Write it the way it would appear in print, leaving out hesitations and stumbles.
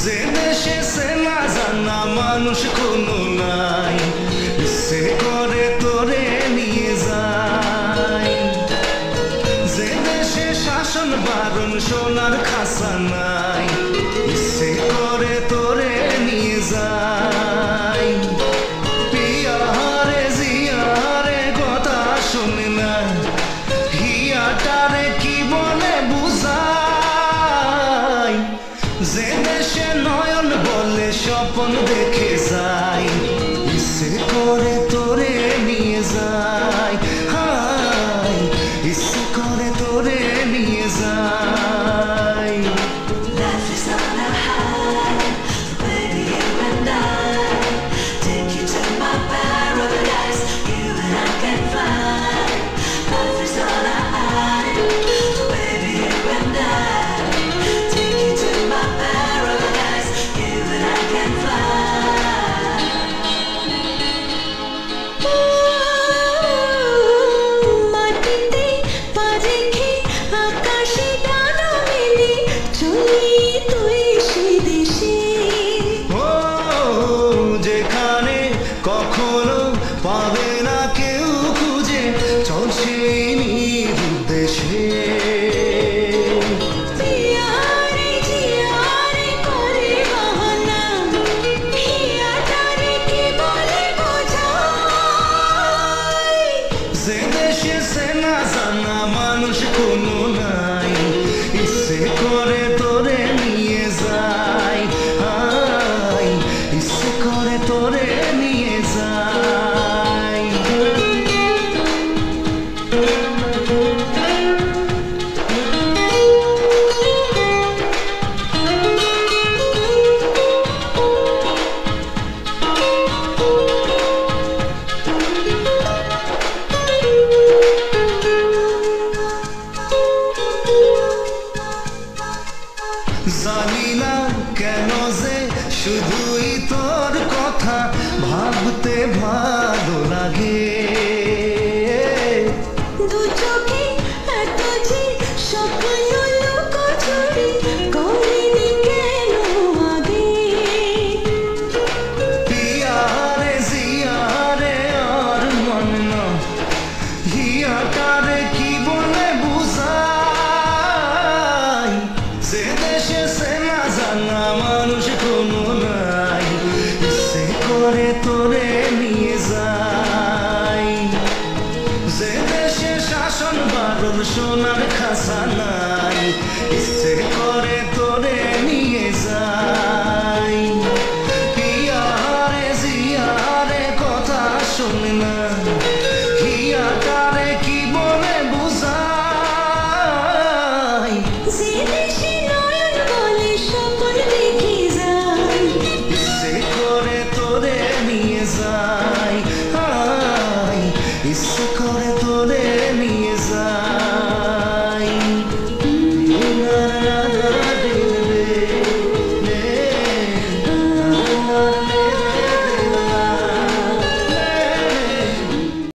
যে দেশে চেনা জানা মানুষ কোনো নাই, ইচ্ছে করে তোরে নিয়ে যাই। যে দেশে শাসন বারণ সোনার খাসা নাই, ইচ্ছে করে তোরে নিয়ে যাই। পিয়ারে জিয়ারে কথা শুনে না, হিয়াটারে কি বলে বুঝাই। যে দেশে নয়ন বলে স্বপ্ন দেখে যাই, ইচ্ছে করে তোরে নিয়ে যাই। হাই, ইচ্ছে করে তোরে নিয়ে যাই। Life is on a high, baby, you and I. Take you to my paradise, you and I can fly. Life is on a high, baby, you and I. Take you to my paradise, you and I can fly. মাটিতে পা রেখে আকাশে ডানা মেলে চলি তুই সে দেশে। ও যেখানে কখনো পাবে না কেউ খুঁজে, চল সেই নিরুদ্দেশে। জিয়ারে জিয়ারে করে বাহানা, হিয়াটারে কি বলে বোঝাই। যে দেশে চেনা জানা মানুষ কোনো নাই, ইচ্ছে করে তোরে নিয়ে যাই। হাই, ইচ্ছে করে তোরে নিয়ে যাই। জানি না কেন যে শুধুই তোর কথা ভাবতে ভালো লাগে। দু চোখে এত যে স্বপ্ন লুকোচুরি করিনি কেন আগে। পিয়ারে জিয়ারে আর মন না, হিয়াটারে কি বলে বুঝাই। যে দেশে চেনা জানা